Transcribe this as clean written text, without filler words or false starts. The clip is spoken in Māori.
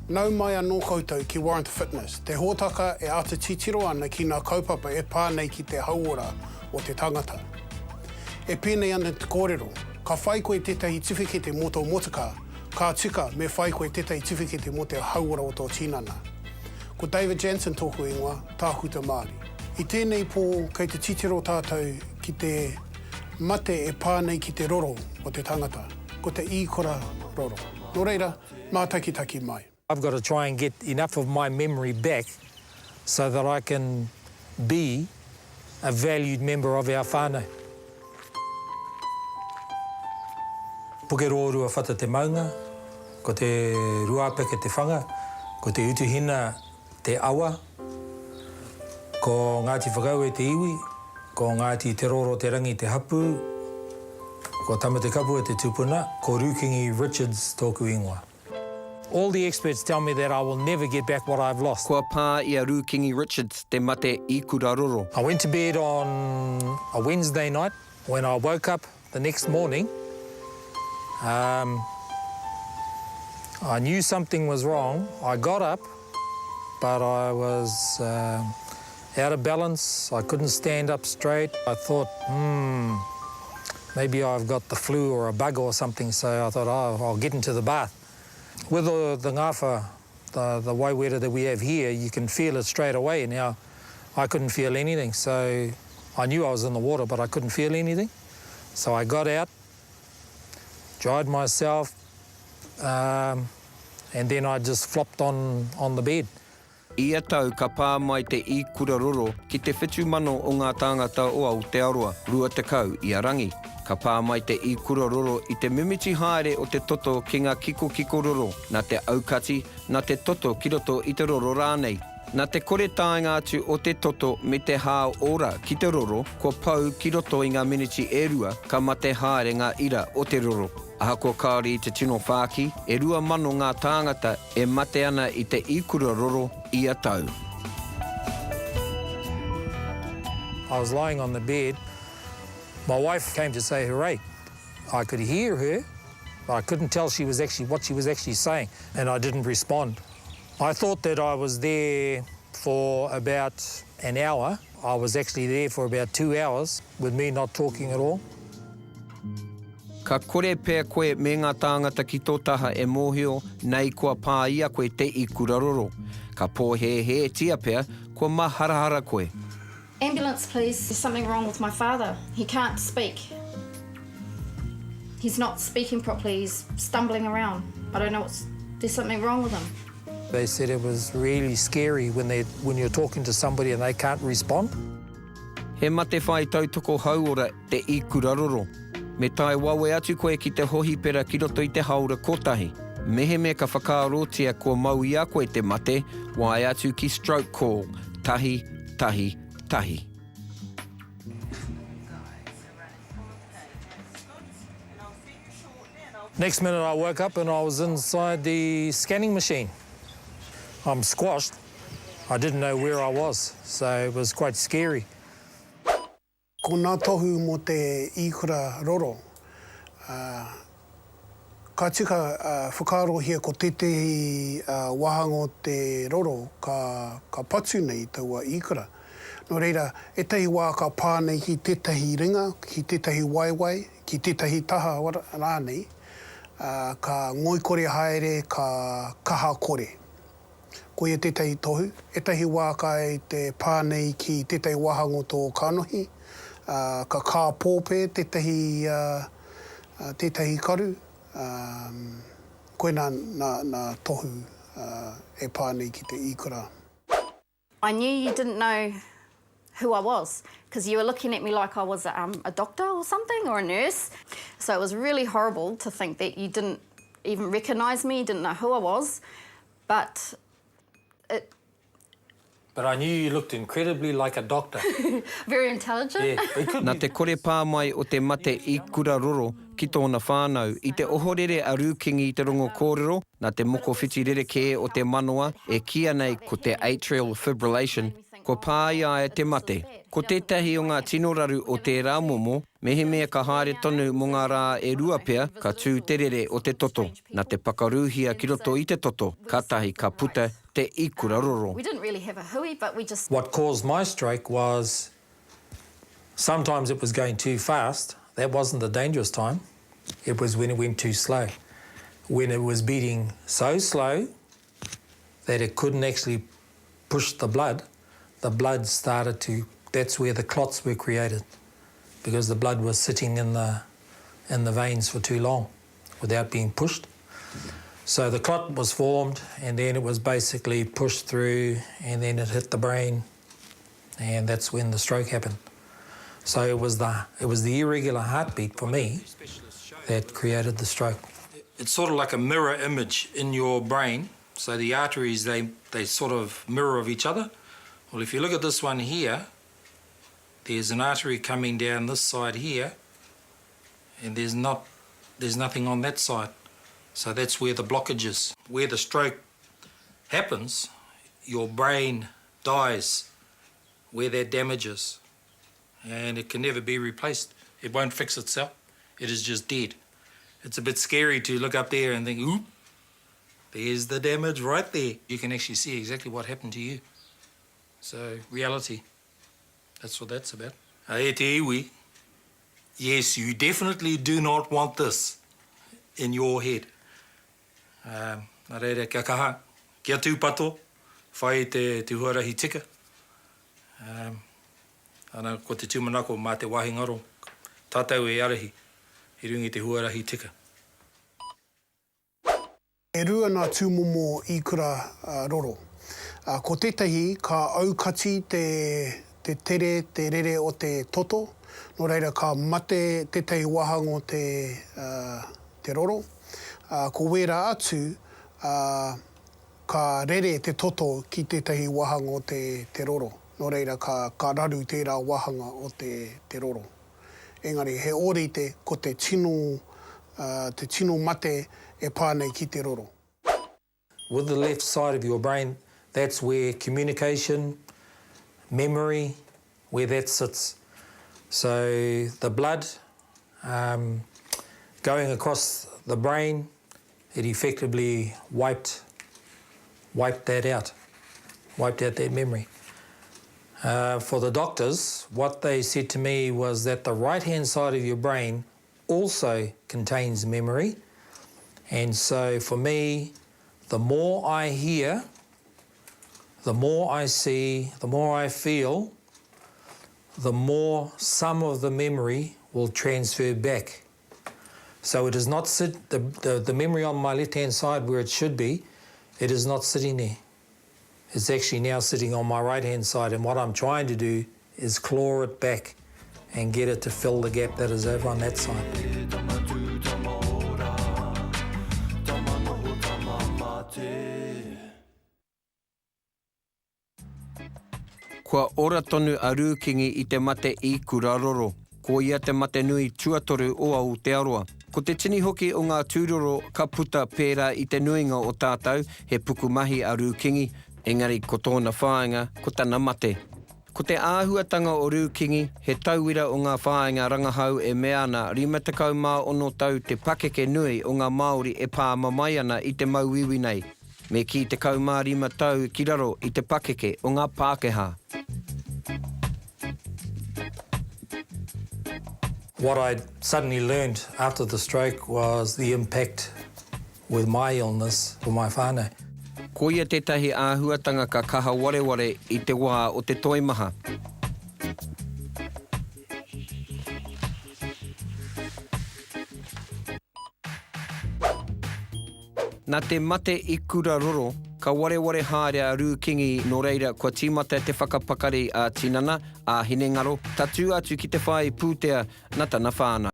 Nau mai anō koutou ki Warrant Fitness, te hōtaka e ata titiro ana ki ngā kaupapa e pānei ki te hauora o te tangata. E pēnei ana te kōrero, ka whai koe tētahi tiwhekete mō tō motuka, ka tika me whai koe tētahi tiwhekete mō te hauora o tō tinana. Ko David Jansen tōku ingoa, tāhuta Māori. I tēnei pō, kei te titiro tātou ki te mate e pānei ki te roro o te tangata, ko te īkora roro. Nō reira, mātakitaki mai. I've got to try and get enough of my memory back so that I can be a valued member of our whānau. Pukerorua whata te maunga, ko te ruapeke te whanga, ko te utuhina te awa, ko Ngāti Whakau e te iwi, ko Ngāti te roro te rangi te hapu, ko Tamate Kapu e te tupuna, ko Rukingi Richards tōku ingoa. All the experts tell me that I will never get back what I've lost. Kua pā ia Rukingi Richards te mate I kura roro. I went to bed on a Wednesday night. When I woke up the next morning, I knew something was wrong. I got up, but I was out of balance. I couldn't stand up straight. I thought, maybe I've got the flu or a bug or something, so I thought, I'll get into the bath. With the ngafa, the waiwera that we have here, you can feel it straight away. Now, I couldn't feel anything, so I knew I was in the water, but I couldn't feel anything. So I got out, dried myself, and then I just flopped on the bed. Ia tau ka pā mai te I kura roro ki te whetū mano o ngā tāngata o Aotearoa, rua te kau i a rangi. Ka pā mai te I kura roro i te mimiti haere o te toto ki ngā kiko roro, nā te aukati, nā te toto ki roto i te roro rānei. Nā te kore tāinga atu o te toto me te hao ora ki te roro, ko pau ki roto i ngā miniti e rua ka mate haere ngā ira o te roro. Aha ko kaori i te tino whāki, e rua mano ngā tāngata e mate ana i te I kura roro I a tau. I was lying on the bed. My wife came to say hooray. I could hear her, but I couldn't tell what she was actually saying, and I didn't respond. I thought that I was there for about an hour. I was actually there for about 2 hours with me not talking at all. Ka kore pēr koe me ngā tāngata ki tō taha e mōhio nei kua pā ia koe te I kura roro. Ka pōhe tia pēr kua maharahara koe. Ambulance, please. There's something wrong with my father. He can't speak. He's not speaking properly. He's stumbling around. I don't know there's something wrong with him. They said it was really scary when you're talking to somebody and they can't respond. He mate whai tautoko hauora te I kura roro. Me tai wawe atu koe ki te hohi pera ki roto I te haura kotahi. Mehe me ka whakaarotia kua mau ia koe te mate, wai atu ki stroke call. Tahi, tahi, tahi. Next minute I woke up and I was inside the scanning machine. I'm squashed. I didn't know where I was, so it was quite scary. Ko ngā tohu mo te I kura roro, ka tika whakaarohia ko tetehi wahanga te roro ka patu nei taua I kura. Nō reira, e tehi wā ka pānei ki tētahi ringa, ki tētahi waiwai, ki tētahi taha rānei, ka ngoikore haere, ka kaha kore. Ko ia tētahi tohu, e tehi wā kai te pānei ki tētahi wahanga tō kanohi, ka pōpe, tētahi karu, koe nā tohu e pānei ki te I kura. I knew you didn't know who I was because you were looking at me like I was a doctor or something or a nurse. So it was really horrible to think that you didn't even recognise me, you didn't know who I was, but it... But I knew you looked incredibly like a doctor. Very intelligent. Yeah, Nā te kore pā mai o te mate I kura roro ki tōna whānau, I te ohorere a Rukingi I te rongo kōrero, nā te moko whiti rereke o te manoa, e kia nei ko te atrial fibrillation, ko pāia e te mate. Ko tētahi o ngā tino raru o te rāmomo, mehe mea ka haere tonu mō ngā rā e rua pea, ka tū terere o te toto. Nā te pakaruhia ki roto i te toto, ka tahi ka puta te ikura roro. We didn't really have a hui, but we just... What caused my stroke was sometimes it was going too fast. That wasn't the dangerous time. It was when it went too slow. When it was beating so slow that it couldn't actually push the blood started to... That's where the clots were created, because the blood was sitting in the veins for too long without being pushed. So the clot was formed, and then it was basically pushed through, and then it hit the brain, and that's when the stroke happened. So it was the irregular heartbeat for me that created the stroke. It's sort of like a mirror image in your brain. So the arteries, they sort of mirror of each other. Well, if you look at this one here, there's an artery coming down this side here, and there's nothing on that side. So that's where the blockage is. Where the stroke happens, your brain dies where that damage is, and it can never be replaced. It won't fix itself. It is just dead. It's a bit scary to look up there and think, oop, there's the damage right there. You can actually see exactly what happened to you. So, reality. That's what that's about. E te iwi, yes, you definitely do not want this in your head. Nā reira, kia kaha, kia tūpato, whai te huarahi tika. Ana, ko te tūmanako mā te wahi ngaro, tātou e arahi, i rungi te huarahi tika. E rua nā tūmomo i kura roro. Ko tētahi ka aukati te tere, te rere o te toto. Nō reira ka mate tētahi wahanga o te roro. Ko wera atu, ka rere te toto ki tētahi wahanga o te roro. Nō reira ka raru tērā wahanga o te roro. Engari, he ōrite ko te tino mate e pānei ki te roro. With the left side of your brain, that's where communication, memory, where that sits. So the blood going across the brain, it effectively wiped that out, wiped out that memory. For the doctors, what they said to me was that the right-hand side of your brain also contains memory. And so for me, the more I hear, the more I see, the more I feel, the more some of the memory will transfer back. So it does not sit, the memory on my left-hand side where it should be, it is not sitting there. It's actually now sitting on my right-hand side, and what I'm trying to do is claw it back and get it to fill the gap that is over on that side. Kua ora tonu a Rukingi i te mate i kuraroro. Ko ia te mate nui tuatoru o au te aroa. Ko te tini hoki o ngā tūroro ka puta pērā i te nuinga o tātou, he pukumahi a Rukingi, engari ko tōna whāinga, ko tāna mate. Ko te āhuatanga o Rukingi, he tauira o ngā whāinga rangahau e mea ana 56 tau te pakeke nui o ngā Maori e pā mamai ana i te mauiwi nei. Me ki te 15 tau ki raro i te pakeke o ngā pakeha. What I suddenly learned after the stroke was the impact with my illness for my whānau. Ko ia tētahi āhuatanga ka kaha wareware i te wā o te toimaha. Nā te mate i kuraroro, ka wareware haere a Rukingi no reira kua tīmata te whakapakari a tinana, a hinengaro, tatu atu ki te whai pūtea na tana whānau.